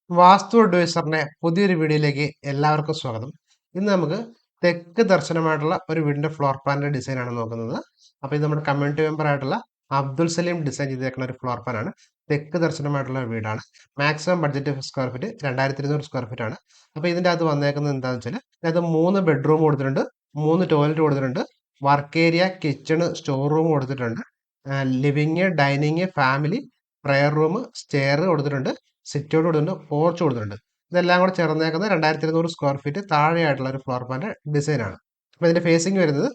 വാസ്തു അഡ്വൈസറിന്റെ പുതിയൊരു വീഡിയോയിലേക്ക് എല്ലാവർക്കും സ്വാഗതം. ഇന്ന് നമുക്ക് തെക്ക് ദർശനമായിട്ടുള്ള ഒരു വീടിന്റെ ഫ്ലോർ പ്ലാനിന്റെ ഡിസൈൻ ആണ് നോക്കുന്നത്. അപ്പോൾ ഇത് നമ്മുടെ കമ്മ്യൂണിറ്റി മെമ്പർ ആയിട്ടുള്ള അബ്ദുൽ സലീം ഡിസൈൻ ചെയ്തേക്കുന്ന ഒരു ഫ്ലോർ പ്ലാൻ ആണ്. തെക്ക് ദർശനമായിട്ടുള്ള വീടാണ്. Maximum budget square feet 2200 square feet ആണ്. അപ്പോൾ ഇതിന്റെ അകത്ത് വന്നേക്കുന്നത് എന്താണെന്ന് വെച്ചാൽ ഇതിനകത്ത് 3 ബെഡ്റൂം കൊടുത്തിട്ടുണ്ട്, 3 ടോയ്ലറ്റ് കൊടുത്തിട്ടുണ്ട്, work area, kitchen, store room കൊടുത്തിട്ടുണ്ട്, living, dining, family, prayer room, stair കൊടുത്തിട്ടുണ്ട്, സിറ്റ് ഔട്ട് കൊടുത്തിട്ടുണ്ട്, പോർച്ച് കൊടുത്തിട്ടുണ്ട്. ഇതെല്ലാം കൂടെ ചേർന്നേക്കുന്ന 2200 സ്ക്വയർ ഫീറ്റ് താഴെയായിട്ടുള്ള ഒരു ഫ്ലോർ പ്ലാന്റെ ഡിസൈനാണ്. അപ്പോൾ ഇതിന്റെ ഫേസിംഗ് വരുന്നത്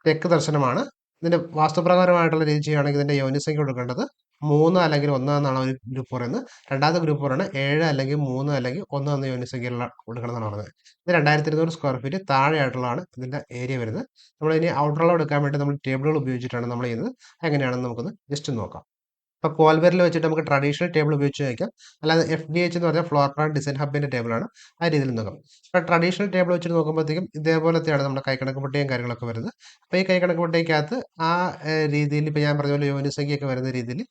തെക്ക് ദർശനമാണ്. ഇതിന്റെ വാസ്തുപ്രകാരമായിട്ടുള്ള രീതി ചെയ്യുകയാണെങ്കിൽ ഇതിന്റെ യോനിസംഖ്യ കൊടുക്കേണ്ടത് 3 അല്ലെങ്കിൽ 1 എന്നാണ് ഒരു ഗ്രൂപ്പ് പറയുന്നത്. രണ്ടാമത്തെ ഗ്രൂപ്പ് പറയുന്നത് 7 അല്ലെങ്കിൽ 3 അല്ലെങ്കിൽ 1 എന്ന യോനിസംഖ്യയുള്ള കൊടുക്കണം എന്നാണ് പറയുന്നത്. ഇത് 2200 സ്ക്വയർ ഫീറ്റ് താഴെയായിട്ടുള്ളതാണ് ഇതിന്റെ ഏരിയ വരുന്നത്. നമ്മൾ ഇനി ഔട്ടർ എടുക്കാൻ വേണ്ടി നമ്മൾ ടേബിളുകൾ ഉപയോഗിച്ചിട്ടാണ് നമ്മൾ ചെയ്യുന്നത്. എങ്ങനെയാണെന്ന് നമുക്കൊന്ന് ജസ്റ്റ് നോക്കാം. ഇപ്പോൾ കോൾവെറിൽ വെച്ചിട്ട് നമുക്ക് ട്രഡീഷണൽ ടേബിൾ ഉപയോഗിച്ച് വയ്ക്കാം. അല്ലാതെ FDH എന്ന് പറഞ്ഞാൽ ഫ്ലോർ പ്ലാൻ ഡിസൈൻ ഹബിന്റെ ടേബിളാണ്. ആ രീതിയിൽ നോക്കാം. ഇപ്പോൾ ട്രഡീഷണൽ ടേബിൾ വെച്ചിട്ട് നോക്കുമ്പോഴത്തേക്കും ഇതേപോലത്തെയാണ് നമ്മുടെ കൈക്കണക്ക് പട്ടികയും കാര്യങ്ങളൊക്കെ വരുന്നത്. അപ്പോൾ ഈ കൈക്കണക്ക് പട്ടികയ്ക്കകത്ത് ആ രീതിയിൽ ഇപ്പോൾ ഞാൻ പറഞ്ഞ പോലെ യോനിസംഖ്യയൊക്കെ വരുന്ന രീതിയിൽ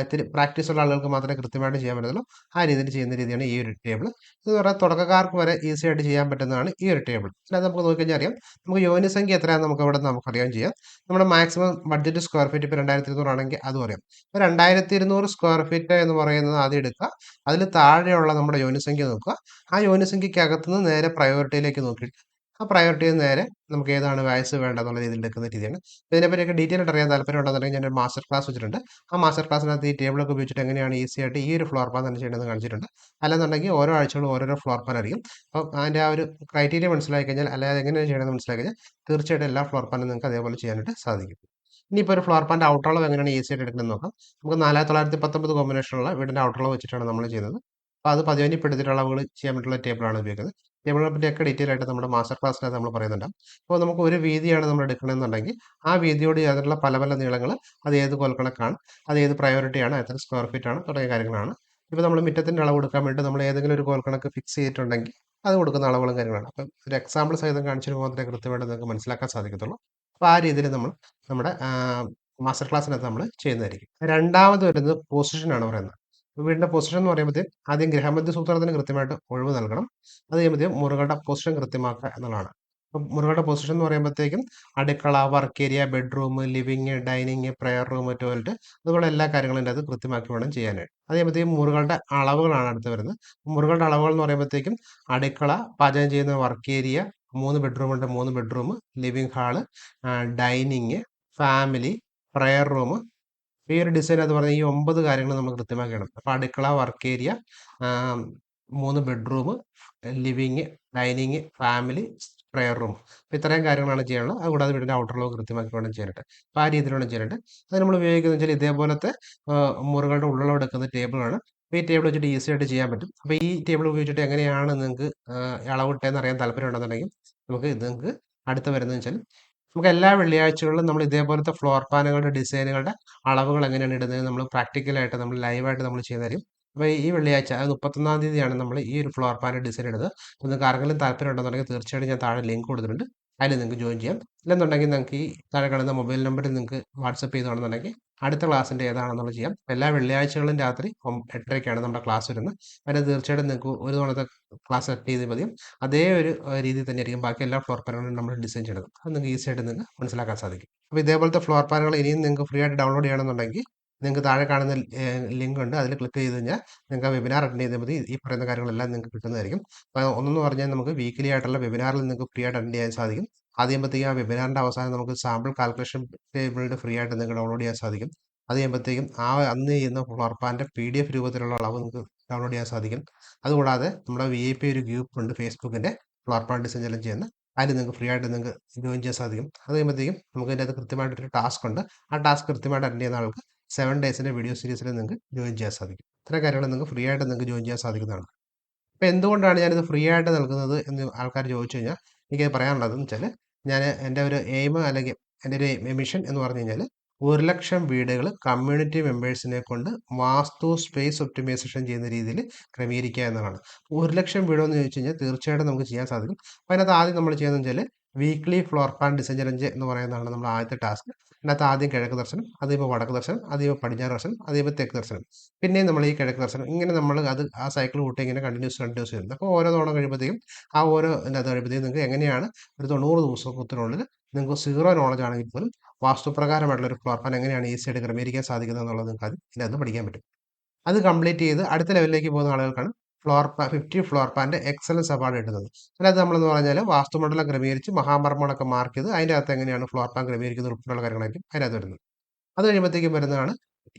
ഇത്തിരി പ്രാക്ടീസ് ഉള്ള ആളുകൾക്ക് മാത്രമേ കൃത്യമായിട്ട് ചെയ്യാൻ പറ്റുള്ളൂ. ആ രീതിയിൽ ചെയ്യുന്ന രീതിയാണ് ഈ ഒരു ടേബിൾ. ഇതെന്ന് പറഞ്ഞാൽ തുടക്കക്കാർക്ക് വരെ ഈസി ആയിട്ട് ചെയ്യാൻ പറ്റുന്നതാണ് ഈ ഒരു ടേബിൾ. അല്ലാതെ നമുക്ക് നോക്കിക്കഴിഞ്ഞാൽ അറിയാം, നമുക്ക് യോനിസംഖ്യ എത്രയാണെന്ന് നമുക്ക് ഇവിടെ നമുക്കറിയാൻ ചെയ്യാം. നമ്മുടെ മാക്സിമം ബഡ്ജറ്റ് സ്ക്വയർ ഫീറ്റ് ഇപ്പോൾ 2200 ആണെങ്കിൽ അതും അറിയാം. ഇപ്പോൾ 2200 സ്ക്വയർ ഫീറ്റ് എന്ന് പറയുന്നത് ആദ്യം എടുക്കുക. അതിൽ താഴെയുള്ള നമ്മുടെ യോനിസംഖ്യ നോക്കുക. ആ യോനിസംഖ്യക്കകത്ത് നിന്ന് നേരെ പ്രയോറിറ്റിയിലേക്ക് നോക്കിയിട്ട് ആ പ്രയോറിറ്റിയിൽ നേരെ നമുക്ക് ഏതാണ് വയസ്സ് വേണ്ടതെന്നുള്ള രീതിയിൽ എടുക്കുന്ന രീതിയാണ്. ഇതിനെപ്പറ്റിയൊക്കെ ഡീറ്റെയിൽ ആയിട്ട് അറിയാൻ താല്പര്യം ഉണ്ടെന്നുണ്ടെങ്കിൽ ഞാനൊരു മാസ്റ്റർ ക്ലാസ് വെച്ചിട്ടുണ്ട്. ആ മാസ്റ്റർ ക്ലാസ്സിനകത്ത് ഈ ടേബിളൊക്കെ ഉപയോഗിച്ചിട്ട് എങ്ങനെയാണ് ഈസി ആയിട്ട് ഈ ഒരു ഫ്ലോർ പ്ലാൻ തന്നെ ചെയ്യേണ്ടതെന്ന് കാണിച്ചിട്ടുണ്ട്. അല്ലെന്നുണ്ടെങ്കിൽ ഓരോ ആഴ്ചകളും ഓരോരോ ഫ്ലോർ പ്ലാൻ ആയിരിക്കും. അപ്പം അതിൻ്റെ ആ ഒരു ക്രൈറ്റീരിയ മനസ്സിലാക്കി കഴിഞ്ഞാൽ, അല്ലാതെ എങ്ങനെയാണ് ചെയ്യണമെന്ന് മനസ്സിലാക്കി കഴിഞ്ഞാൽ തീർച്ചയായിട്ടും എല്ലാ ഫ്ലോർ പ്ലാനും നിങ്ങൾക്ക് അതേപോലെ ചെയ്യാനായിട്ട് സാധിക്കും. ഇനിയിപ്പോൾ ഒരു ഫ്ലോർ പ്ലാന്റെ ഔട്ടർ അളവ് എങ്ങനെയാണ് ഈസി ആയിട്ട് എടുക്കുന്നത് നോക്കാം. നമുക്ക് 4919 കോമ്പിനേഷനുള്ള വീടിന്റെ ഔട്ടർ അളവ് വെച്ചിട്ടാണ് നമ്മൾ ചെയ്യുന്നത്. അപ്പോൾ അത് പതിവനിപ്പെടുത്തിയിട്ടുള്ള അളവുകൾ ചെയ്യാൻ പറ്റുള്ള ടേബിളാണ് ഉപയോഗിക്കുന്നത്. ടേബിളിനെ പറ്റിയൊക്കെ ഡീറ്റെയിൽ ആയിട്ട് നമ്മുടെ മാസ്റ്റർ ക്ലാസ്സിനകത്ത് നമ്മൾ പറയുന്നുണ്ടാവും. അപ്പോൾ നമുക്ക് ഒരു വീതിയാണ് നമ്മൾ എടുക്കണമെന്നുണ്ടെങ്കിൽ ആ വീതിയോട് ചേർന്നുള്ള പല പല നീളങ്ങൾ, അത് ഏത് കോൽക്കണക്കാണ്, അത് ഏത് പ്രയോറിറ്റിയാണ്, എത്ര സ്ക്വയർ ഫീറ്റ് ആണ് തുടങ്ങിയ കാര്യങ്ങളാണ്. ഇപ്പോൾ നമ്മൾ മുറ്റത്തിൻ്റെ അളവ് കൊടുക്കാൻ വേണ്ടി നമ്മൾ ഏതെങ്കിലും ഒരു കോൽക്കണക്ക് ഫിക്സ് ചെയ്തിട്ടുണ്ടെങ്കിൽ അത് കൊടുക്കുന്ന അളവുകളും കാര്യങ്ങളാണ്. അപ്പം ഒരു എക്സാമ്പിൾ സഹിതം കാണിച്ചു മാത്രമേ കൃത്യമായിട്ട് നിങ്ങൾക്ക് മനസ്സിലാക്കാൻ സാധിക്കത്തുള്ളൂ. അപ്പോൾ ആ രീതിയിൽ നമ്മൾ നമ്മുടെ മാസ്റ്റർ ക്ലാസ്സിനകത്ത് നമ്മൾ ചെയ്യുന്നതായിരിക്കും. രണ്ടാമത് വരുന്നത് പൊസിഷനാണ് പറയുന്നത്. വീടിന്റെ പൊസിഷൻ എന്ന് പറയുമ്പോഴത്തേക്കും ആദ്യം ഗ്രഹമധ്യ സൂത്രത്തിന് കൃത്യമായിട്ട് ഒഴിവ് നൽകണം. അത് കഴിയുമ്പോഴത്തേക്കും മുറികളുടെ പൊസിഷൻ കൃത്യമാക്കുക എന്നുള്ളതാണ്. അപ്പം മുറികളുടെ പൊസിഷൻ എന്ന് പറയുമ്പോഴത്തേക്കും അടുക്കള, work area, bedroom, living, dining, prayer room, toilet, അതുപോലെ എല്ലാ കാര്യങ്ങളും ഇതിൻ്റെ അത് കൃത്യമാക്കി വേണം ചെയ്യാനായിട്ട്. അത് കഴിയുമ്പോഴത്തേക്കും മുറികളുടെ അളവുകളാണ് അടുത്ത് വരുന്നത്. മുറികളുടെ അളവുകൾ എന്ന് പറയുമ്പോഴത്തേക്കും അടുക്കള, പാചകം ചെയ്യുന്ന വർക്ക് ഏരിയ, 3 ബെഡ്റൂം ഉണ്ട്, 3 bedroom, living hall, dining, family, prayer room, ഈ ഒരു ഡിസൈൻ എന്ന് പറഞ്ഞാൽ ഈ 9 കാര്യങ്ങൾ നമ്മൾ കൃത്യമാക്കണം. അപ്പോൾ അടുക്കള, work area, 3 bedroom, living, dining, family, prayer room, അപ്പോൾ ഇത്രയും കാര്യങ്ങളാണ് ചെയ്യാനുള്ളത്. അതുകൂടാതെ വീടിൻ്റെ ഔട്ടർ ലോ കൃത്യമാക്കി വേണം ചെയ്യാനായിട്ട്. അപ്പോൾ ആ രീതിയിൽ വേണം ചെയ്യാനായിട്ട്. അത് നമ്മൾ ഉപയോഗിക്കുന്നത് വെച്ചാൽ ഇതേപോലത്തെ മുറികളുടെ ഉള്ളളവ് എടുക്കുന്ന ടേബിളാണ്. അപ്പോൾ ഈ ടേബിൾ വെച്ചിട്ട് ഈസി ആയിട്ട് ചെയ്യാൻ പറ്റും. അപ്പോൾ ഈ ടേബിൾ ഉപയോഗിച്ചിട്ട് എങ്ങനെയാണ് നിങ്ങൾക്ക് അളവിട്ടതെന്ന് അറിയാൻ താല്പര്യം ഉണ്ടെന്നുണ്ടെങ്കിൽ നമുക്ക് ഇത് നിങ്ങൾക്ക് അടുത്ത് വരുന്നതെന്ന് വെച്ചാൽ, നമുക്ക് എല്ലാ വെള്ളിയാഴ്ചകളിലും നമ്മൾ ഇതേപോലത്തെ ഫ്ലോർ പ്ലാനുകളുടെ ഡിസൈനുകളുടെ അളവുകൾ എങ്ങനെയാണ് ഇടുന്നത് നമ്മൾ പ്രാക്ടിക്കലായിട്ട് നമ്മൾ ലൈവായിട്ട് നമ്മൾ ചെയ്യുന്നതായിരിക്കും. അപ്പോൾ ഈ വെള്ളിയാഴ്ച അത് 31-ാം തീയതിയാണ് നമ്മൾ ഈ ഒരു ഫ്ലോർ പ്ലാൻ ഡിസൈൻ ഇടുന്നത്. അപ്പോൾ നിങ്ങൾക്ക് ആർക്കെങ്കിലും താല്പര്യം ഉണ്ടെന്നുണ്ടെങ്കിൽ തീർച്ചയായിട്ടും ഞാൻ താഴെ ലിങ്ക് കൊടുത്തിട്ടുണ്ട്. അതിൽ നിങ്ങൾക്ക് ജോയിൻ ചെയ്യാം. ഇല്ലെന്നുണ്ടെങ്കിൽ നിങ്ങൾക്ക് ഈ താഴെ കാണുന്ന മൊബൈൽ നമ്പറിൽ നിങ്ങൾക്ക് വാട്സപ്പ് ചെയ്തുകൊണ്ടെന്നുണ്ടെങ്കിൽ അടുത്ത ക്ലാസ്സിൻ്റെ ഏതാണെന്നുള്ളത് ചെയ്യാം. എല്ലാ വെള്ളിയാഴ്ചകളും രാത്രി 8:30ക്കാണ് നമ്മുടെ ക്ലാസ് വരുന്നത്. അതിന് തീർച്ചയായിട്ടും നിങ്ങൾക്ക് ഒരു തവണത്തെ ക്ലാസ് അറ്റൻഡ് ചെയ്താൽ മതിയും. അതേ ഒരു രീതിയിൽ തന്നെയായിരിക്കും ബാക്കി എല്ലാ ഫ്ലോർ പ്ലാനുകളും നമ്മൾ ഡിസൈൻ ചെയ്യുന്നത്. അത് നിങ്ങൾക്ക് ഈസി ആയിട്ട് നിങ്ങൾക്ക് മനസ്സിലാക്കാൻ സാധിക്കും. അപ്പോൾ ഇതേപോലത്തെ ഫ്ലോർ പ്ലാനുകൾ ഇനിയും നിങ്ങൾക്ക് ഫ്രീ ആയിട്ട് ഡൗൺലോഡ് ചെയ്യണമെന്നുണ്ടെങ്കിൽ നിങ്ങൾക്ക് താഴെ കാണുന്ന ലിങ്ക് ഉണ്ട്. അതിൽ ക്ലിക്ക് ചെയ്ത് കഴിഞ്ഞാൽ നിങ്ങൾക്ക് ആ വെബിനാർ അറ്റൻഡ് ചെയ്താൽ മതി. ഈ പറയുന്ന കാര്യങ്ങളെല്ലാം നിങ്ങൾക്ക് കിട്ടുന്നതായിരിക്കും. അപ്പോൾ ഒന്നെന്ന് പറഞ്ഞാൽ നമുക്ക് വീക്കിലി ആയിട്ടുള്ള വെബിനാറിൽ നിങ്ങൾക്ക് ഫ്രീ ആയിട്ട് അറ്റൻഡ് ചെയ്യാൻ സാധിക്കും. അത് ചെയ്യുമ്പോഴത്തേക്കും ആ വെബിനാറിൻ്റെ അവസാനം നമുക്ക് സാമ്പിൾ കാൽക്കുലേഷൻ ടേബിളിൻ്റെ ഫ്രീ ആയിട്ട് നിങ്ങൾക്ക് ഡൗൺലോഡ് ചെയ്യാൻ സാധിക്കും. അത് ചെയ്യുമ്പോഴത്തേക്കും ആ അന്ന് ചെയ്യുന്ന ഫ്ലോർ പ്ലാൻ്റെ PDF രൂപത്തിലുള്ള അളവ് നിങ്ങൾക്ക് ഡൗൺലോഡ് ചെയ്യാൻ സാധിക്കും. അതുകൂടാതെ നമ്മുടെ VIP ഒരു ഗ്രൂപ്പ് ഉണ്ട് ഫേസ്ബുക്കിൻ്റെ, ഫ്ലോർ പ്ലാൻ ഡിസൈൻ എല്ലാം ചെയ്യുന്ന. അതിൽ നിങ്ങൾക്ക് ഫ്രീ ആയിട്ട് നിങ്ങൾക്ക് ജോയിൻ ചെയ്യാൻ സാധിക്കും. അത് കഴിയുമ്പോഴത്തേക്കും നമുക്ക് അതിൻ്റെ അകത്ത് കൃത്യമായിട്ടൊരു ടാസ്ക് ഉണ്ട്. ആ ടാസ്ക് കൃത്യമായിട്ട് അറ്റൻഡ് ചെയ്യുന്ന ആൾക്ക് 7 ഡേയ്സിൻ്റെ വീഡിയോ സീരീസിൽ നിങ്ങൾക്ക് ജോയിൻ ചെയ്യാൻ സാധിക്കും. ഇത്രയും കാര്യങ്ങൾ നിങ്ങൾക്ക് ഫ്രീ ആയിട്ട് നിങ്ങൾക്ക് ജോയിൻ ചെയ്യാൻ സാധിക്കുന്നതാണ്. അപ്പോൾ എന്തുകൊണ്ടാണ് ഞാനിത് ഫ്രീ ആയിട്ട് നൽകുന്നത് എന്ന് ആൾക്കാർ ചോദിച്ചു കഴിഞ്ഞാൽ എനിക്ക് പറയാനുള്ളതെന്ന് വെച്ചാൽ, ഞാൻ എൻ്റെ ഒരു എയിം അല്ലെങ്കിൽ എൻ്റെ ഒരു മിഷൻ എന്ന് പറഞ്ഞു കഴിഞ്ഞാൽ 1,00,000 വീടുകൾ കമ്മ്യൂണിറ്റി മെമ്പേഴ്സിനെ കൊണ്ട് വാസ്തു സ്പേസ് ഒപ്റ്റിമൈസേഷൻ ചെയ്യുന്ന രീതിയിൽ ക്രമീകരിക്കുക എന്നതാണ്. 1,00,000 വീടെന്ന് ചോദിച്ചു കഴിഞ്ഞാൽ തീർച്ചയായിട്ടും നമുക്ക് ചെയ്യാൻ സാധിക്കും. അപ്പോൾ അതിനകത്ത് ആദ്യം നമ്മൾ ചെയ്യുന്നതെന്ന് വെച്ചാൽ weekly floor plan design challenge എന്ന് പറയുന്നതാണ് നമ്മുടെ ആദ്യത്തെ ടാസ്ക്. അതിനകത്ത് ആദ്യം കിഴക്ക് ദർശനം, അത് കഴിയുമ്പോൾ വടക്ക് ദർശനം, അത് കഴിയുമ്പോൾ പടിഞ്ഞാറ് ദർശനം, അത് കഴിയുമ്പോൾ തെക്ക് ദർശനം. പിന്നെയും നമ്മൾ ഈ കിഴക്ക് ദർശനം ഇങ്ങനെ നമ്മൾ അത് ആ സൈക്കിൾ കൂട്ടി ഇങ്ങനെ കണ്ടിന്യൂസ് വരുന്നത്. അപ്പോൾ ഓരോ തവണ കഴിയുമ്പോഴത്തേക്കും ആ ഓരോ ഇതിനകത്ത് കഴിയുമ്പോഴത്തേക്കും നിങ്ങൾക്ക് എങ്ങനെയാണ് ഒരു 90 ദിവസത്തിനുള്ളിൽ നിങ്ങൾക്ക് സീറോ നോളജ് ആണെങ്കിൽ പോലും വാസ്തുപ്രകാരമായിട്ടുള്ള ഒരു ഫ്ലോർ പ്ലാൻ എങ്ങനെയാണ് ഈസി ആയിട്ട് ക്രമീകരിക്കാൻ സാധിക്കുന്നത് എന്നുള്ളത് നിങ്ങൾക്ക് അത് ഇതിനകത്ത് പഠിക്കാൻ പറ്റും. അത് കംപ്ലീറ്റ് ചെയ്ത് അടുത്ത ലെവലിലേക്ക് പോകുന്ന ആളുകൾക്കാണ് 50 ഫ്ലോർ പ്ലാന്റെ എക്സലൻസ് അവാർഡ് കിട്ടുന്നത്. അതിനകത്ത് നമ്മളെന്ന് പറഞ്ഞാൽ വാസ്തുമണ്ഡലം ക്രമീകരിച്ച് മഹാമർമ്മങ്ങളൊക്കെ മാർക്ക് ചെയ്ത് അതിൻ്റെ അകത്ത് എങ്ങനെയാണ് ഫ്ലോർ പ്ലാൻ ക്രമീകരിക്കുന്നത് ഉൾപ്പെടെയുള്ള കാര്യങ്ങളായിരിക്കും അതിനകത്ത് വരുന്നത്. അത് കഴിയുമ്പോഴത്തേക്കും വരുന്നതാണ്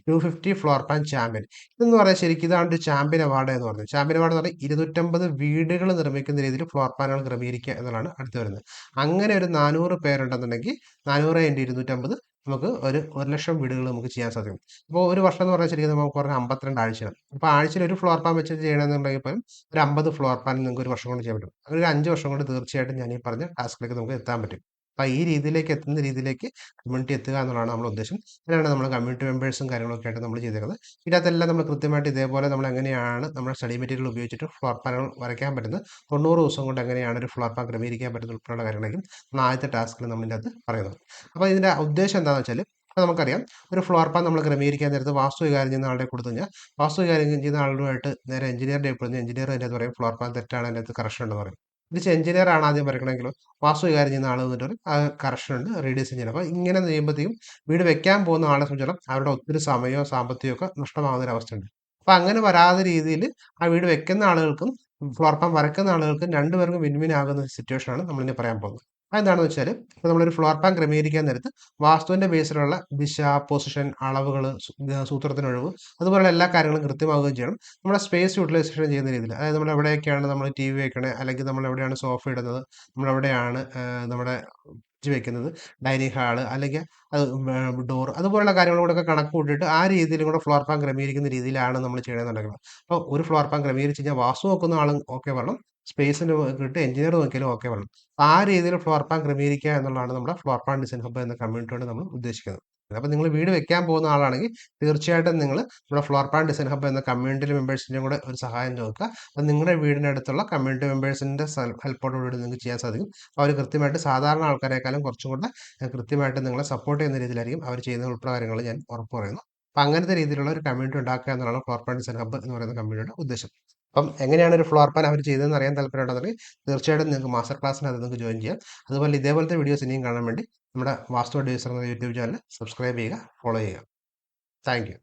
250 ഫ്ലോർ പ്ലാൻ ചാമ്പ്യൻ. ഇതെന്ന് പറഞ്ഞാൽ ശരിക്കും ഇതാണ് ഒരു ചാമ്പ്യൻ അവാർഡ് എന്ന് പറയുന്നത്. ചാമ്പ്യൻ അവാർഡ് എന്ന് പറഞ്ഞാൽ 250 വീടുകൾ നിർമ്മിക്കുന്ന രീതിയിൽ ഫ്ലോർ പ്ലാനുകൾ ക്രമീകരിക്കുക എന്നുള്ളതാണ് അടുത്ത് വരുന്നത്. അങ്ങനെ ഒരു 400 പേരുണ്ടെന്നുണ്ടെങ്കിൽ 400 × 250 നമുക്ക് ഒരു 1,00,000 വീടുകൾ നമുക്ക് ചെയ്യാൻ സാധിക്കും. അപ്പോൾ ഒരു വർഷം എന്ന് പറഞ്ഞാൽ ശരിക്കും നമുക്ക് പറഞ്ഞാൽ 52 ആഴ്ചയാണ്. അപ്പോൾ ആഴ്ചയിൽ ഒരു ഫ്ലോർ പ്ലാൻ വെച്ച് ചെയ്യണമെന്നുണ്ടെങ്കിൽ പോലും ഒരു 50 ഫ്ലോർ പ്ലാൻ നിങ്ങൾക്ക് ഒരു വർഷം കൊണ്ട് ചെയ്യാൻ പറ്റും. അങ്ങനെ ഒരു 5 വർഷം കൊണ്ട് തീർച്ചയായിട്ടും ഞാൻ ഈ പറഞ്ഞ ടാസ്കിലേക്ക് നമുക്ക് എത്താൻ പറ്റും. അപ്പോൾ ഈ രീതിയിലേക്ക് എത്തുന്ന രീതിയിലേക്ക് കമ്മ്യൂണിറ്റി എത്തുക എന്നുള്ളതാണ് നമ്മുടെ ഉദ്ദേശം. അതിനാണ് നമ്മൾ കമ്മ്യൂണിറ്റി മെമ്പേഴ്സും കാര്യങ്ങളൊക്കെ ആയിട്ട് നമ്മൾ ചെയ്തേക്കുന്നത്. ഇതിനകത്തെല്ലാം നമ്മൾ കൃത്യമായിട്ട് ഇതേപോലെ നമ്മൾ എങ്ങനെയാണ് നമ്മുടെ സ്റ്റഡി മെറ്റീരിയൽ ഉപയോഗിച്ചിട്ട് ഫ്ലോർ പ്ലാനുകൾ വരയ്ക്കാൻ പറ്റുന്നത്, 90 ദിവസം കൊണ്ട് എങ്ങനെയാണ് ഒരു ഫ്ലോർ പ്ലാൻ ക്രമീകരിക്കാൻ പറ്റുന്നത് ഉൾപ്പെടെയുള്ള കാര്യങ്ങളായിരിക്കും ആദ്യത്തെ ടാസ്കിൽ നമ്മളിൻ്റെ അകത്ത് പറയുന്നത്. അപ്പോൾ ഇതിൻ്റെ ഉദ്ദേശം എന്താണെന്ന് വെച്ചാൽ അപ്പോൾ നമുക്കറിയാം ഒരു ഫ്ലോർ പ്ലാൻ നമ്മൾ ക്രമീകരിക്കാൻ നേരത്ത് വാസ്തു വികാരം ചെയ്യുന്ന ആളുടെ കൊടുത്തു കഴിഞ്ഞാൽ വാസ്തു വികാരം ചെയ്യുന്ന ആളുമായിട്ട് നേരെ എഞ്ചിനീയറിൻ്റെ എപ്പോഴും എഞ്ചിനീയർ അതിൻ്റെ അകത്ത് പറയും ഫ്ലോർ പ്ലാൻ തെറ്റാണ്, അതിൻ്റെ അകത്ത് കറക്ഷൻ ഉണ്ടെന്ന് പറയും. തിരിച്ച് എഞ്ചിനീയർ ആണ് ആദ്യം വരയ്ക്കണമെങ്കിൽ വാസ്തു വികാരം ചെയ്യുന്ന ആൾ വന്നിട്ട് പറയും ആ കറക്ഷൻ ഉണ്ട്, റീഡിസൈൻ ചെയ്യണം. അപ്പോൾ ഇങ്ങനെ ചെയ്യുമ്പോഴത്തേക്കും വീട് വെക്കാൻ പോകുന്ന ആളെ സംബന്ധിച്ചിടത്തോളം അവരുടെ ഒത്തിരി സമയമോ സാമ്പത്തികമോ ഒക്കെ നഷ്ടമാകുന്ന ഒരു അവസ്ഥയുണ്ട്. അപ്പോൾ അങ്ങനെ വരാത്ത രീതിയിൽ ആ വീട് വെക്കുന്ന ആളുകൾക്കും ഫ്ലോർ പ്ലാൻ വരയ്ക്കുന്ന ആളുകൾക്കും രണ്ടുപേർക്കും വിൻ വിൻ ആകുന്ന സിറ്റുവേഷനാണ് നമ്മളിനി പറയാൻ പോകുന്നത്. അതെന്താണെന്ന് വെച്ചാൽ ഇപ്പോൾ നമ്മളൊരു ഫ്ലോർ പ്ലാൻ ക്രമീകരിക്കാൻ നേരത്ത് വാസ്തുവിൻ്റെ ബേസിലുള്ള ദിശ, പൊസിഷൻ, അളവുകൾ, സൂത്രത്തിനൊഴിവ് അതുപോലുള്ള എല്ലാ കാര്യങ്ങളും കൃത്യമാവുകയും ചെയ്യണം. നമ്മുടെ സ്പേസ് യൂട്ടിലൈസേഷൻ ചെയ്യുന്ന രീതിയിൽ, അതായത് നമ്മൾ എവിടെയൊക്കെയാണ് നമ്മൾ ടി വി വെക്കണേ, അല്ലെങ്കിൽ നമ്മൾ എവിടെയാണ് സോഫ ഇടുന്നത്, നമ്മളെവിടെയാണ് നമ്മുടെ ഫ്രിഡ്ജ് വെക്കുന്നത്, ഡൈനിങ് ഹാള് അല്ലെങ്കിൽ അത് ഡോർ അതുപോലുള്ള കാര്യങ്ങളോടൊക്കെ കണക്ക് കൂട്ടിയിട്ട് ആ രീതിയിലും കൂടെ ഫ്ലോർ പ്ലാൻ ക്രമീകരിക്കുന്ന രീതിയിലാണ് നമ്മൾ ചെയ്യണമെന്നുണ്ടെങ്കിൽ അപ്പോൾ ഒരു ഫ്ലോർ പ്ലാൻ ക്രമീകരിച്ച് കഴിഞ്ഞാൽ വാസ്തു നോക്കുന്ന ആളും ഓക്കെ പറയണം, സ്പേസിന് കിട്ടി എഞ്ചിനീയർ നോക്കിയാലും ഓക്കെ പറയണം. ആ രീതിയിൽ ഫ്ലോർ പ്ലാൻ ക്രമീകരിക്കുക എന്നുള്ളതാണ് നമ്മുടെ ഫ്ലോർ പ്ലാൻ ഡിസൈൻ ഹബ്ബ് എന്ന കമ്മ്യൂണിറ്റിയോട് നമ്മൾ ഉദ്ദേശിക്കുന്നത്. അപ്പോൾ നിങ്ങൾ വീട് വെക്കാൻ പോകുന്ന ആളാണെങ്കിൽ തീർച്ചയായിട്ടും നിങ്ങൾ നമ്മുടെ ഫ്ലോർ പ്ലാൻ ഡിസൈൻ ഹബ്ബ് എന്ന കമ്മ്യൂണിറ്റി മെമ്പേഴ്സിൻ്റെയും കൂടെ ഒരു സഹായം ചോദിക്കുക. അത് നിങ്ങളുടെ വീടിനടുത്തുള്ള കമ്മ്യൂണിറ്റി മെമ്പേഴ്സിൻ്റെ ഹെൽപ്പോടുകൂടി നിങ്ങൾക്ക് ചെയ്യാൻ സാധിക്കും. അവർ കൃത്യമായിട്ട് സാധാരണ ആൾക്കാരെക്കാളും കുറച്ചും കൂടെ കൃത്യമായിട്ട് നിങ്ങളെ സപ്പോർട്ട് ചെയ്യുന്ന രീതിയിലായിരിക്കും അവർ ചെയ്യുന്ന ഉൾപ്പെടെ കാര്യങ്ങൾ ഞാൻ ഉറപ്പ് പറയുന്നു. അപ്പം അങ്ങനത്തെ രീതിയിലുള്ള ഒരു കമ്മ്യൂണിറ്റി ഉണ്ടാക്കുക എന്നുള്ളതാണ് ഫ്ലോർ പ്ലാൻ ഡിസൈൻ ഹബ്ബ് എന്ന് പറയുന്ന കമ്മ്യൂണിറ്റിയുടെ ഉദ്ദേശം. അപ്പം എങ്ങനെയാണ് ഒരു ഫ്ലോർ പ്ലാൻ അവർ ചെയ്തതെന്ന് അറിയാൻ താല്പര്യമുണ്ടെന്നുണ്ടെങ്കിൽ തീർച്ചയായിട്ടും നിങ്ങൾക്ക് മാസ്റ്റർ ക്ലാസ്സിനകത്ത് നിങ്ങൾക്ക് ജോയിൻ ചെയ്യാം. അതുപോലെ ഇതേപോലത്തെ വീഡിയോസ് ഇനിയും കാണാൻ വേണ്ടി നമ്മുടെ വാസ്തു അഡ്വൈസർ എന്ന യൂട്യൂബ് ചാനൽ സബ്സ്ക്രൈബ് ചെയ്യുക, ഫോളോ ചെയ്യുക. Thank you.